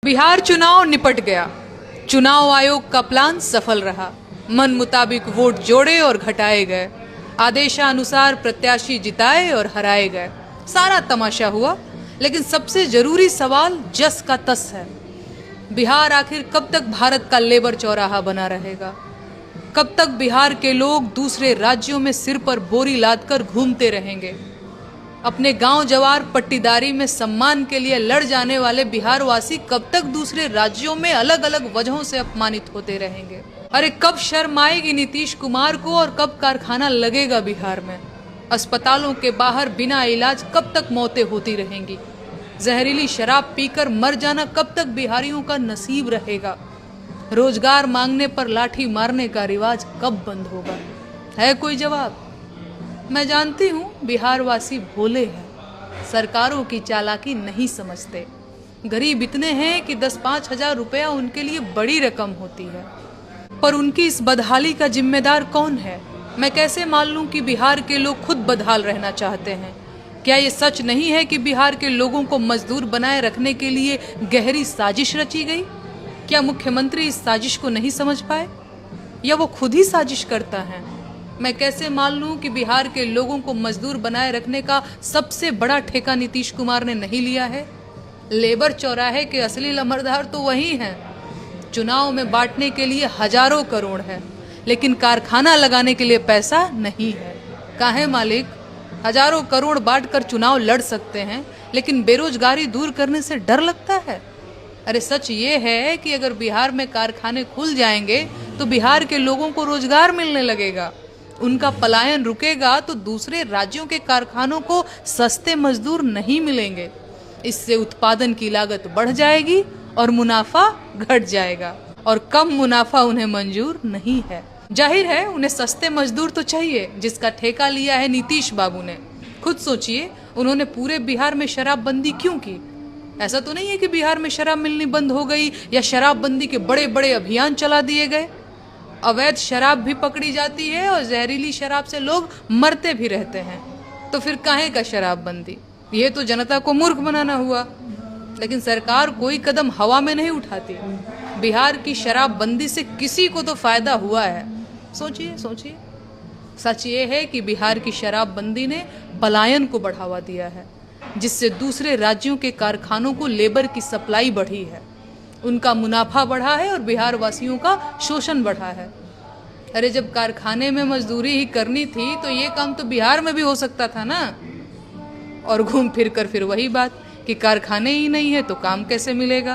बिहार चुनाव निपट गया। चुनाव आयोग का प्लान सफल रहा। मन मुताबिक वोट जोड़े और घटाए गए। आदेशानुसार प्रत्याशी जिताए और हराए गए। सारा तमाशा हुआ, लेकिन सबसे जरूरी सवाल जस का तस है। बिहार आखिर कब तक भारत का लेबर चौराहा बना रहेगा? कब तक बिहार के लोग दूसरे राज्यों में सिर पर बोरी लादकर घूमते रहेंगे? अपने गांव जवार पट्टीदारी में सम्मान के लिए लड़ जाने वाले बिहारवासी कब तक दूसरे राज्यों में अलग अलग वजहों से अपमानित होते रहेंगे? अरे कब शर्म आएगी नीतीश कुमार को और कब कारखाना लगेगा बिहार में? अस्पतालों के बाहर बिना इलाज कब तक मौतें होती रहेंगी? जहरीली शराब पीकर मर जाना कब तक बिहारियों का नसीब रहेगा? रोजगार मांगने पर लाठी मारने का रिवाज कब बंद होगा? है कोई जवाब? मैं जानती हूँ बिहारवासी भोले हैं, सरकारों की चालाकी नहीं समझते। गरीब इतने हैं कि 10-5 हजार रुपया उनके लिए बड़ी रकम होती है। पर उनकी इस बदहाली का जिम्मेदार कौन है? मैं कैसे मान लूं कि बिहार के लोग खुद बदहाल रहना चाहते हैं? क्या ये सच नहीं है कि बिहार के लोगों को मजदूर बनाए रखने के लिए गहरी साजिश रची गई? क्या मुख्यमंत्री इस साजिश को नहीं समझ पाए, या वो खुद ही साजिश करता है? मैं कैसे मान लूं कि बिहार के लोगों को मजदूर बनाए रखने का सबसे बड़ा ठेका नीतीश कुमार ने नहीं लिया है? लेबर चौराहे के असली लमरदार तो वही हैं। चुनाव में बांटने के लिए हजारों करोड़ है, लेकिन कारखाना लगाने के लिए पैसा नहीं है। काहे मालिक? हजारों करोड़ बांटकर चुनाव लड़ सकते हैं, लेकिन बेरोजगारी दूर करने से डर लगता है? अरे सच ये है कि अगर बिहार में कारखाने खुल जाएंगे तो बिहार के लोगों को रोजगार मिलने लगेगा। उनका पलायन रुकेगा तो दूसरे राज्यों के कारखानों को सस्ते मजदूर नहीं मिलेंगे। इससे उत्पादन की लागत बढ़ जाएगी और मुनाफा घट जाएगा, और कम मुनाफा उन्हें मंजूर नहीं है। जाहिर है उन्हें सस्ते मजदूर तो चाहिए, जिसका ठेका लिया है नीतीश बाबू ने। खुद सोचिए, उन्होंने पूरे बिहार में शराबबंदी क्यों की? ऐसा तो नहीं है कि बिहार में शराब मिलनी बंद हो गई या शराबबंदी के बड़े बड़े अभियान चला दिए गए। अवैध शराब भी पकड़ी जाती है और जहरीली शराब से लोग मरते भी रहते हैं। तो फिर काहे का शराबबंदी? ये तो जनता को मूर्ख बनाना हुआ। लेकिन सरकार कोई कदम हवा में नहीं उठाती। बिहार की शराबबंदी से किसी को तो फायदा हुआ है? सोचिए सोचिए। सच ये है कि बिहार की शराबबंदी ने पलायन को बढ़ावा दिया है, जिससे दूसरे राज्यों के कारखानों को लेबर की सप्लाई बढ़ी है, उनका मुनाफा बढ़ा है और बिहार वासियों का शोषण बढ़ा है। अरे जब कारखाने में मजदूरी ही करनी थी तो ये काम तो बिहार में भी हो सकता था ना। और घूम फिर कर फिर वही बात कि कारखाने ही नहीं है तो काम कैसे मिलेगा?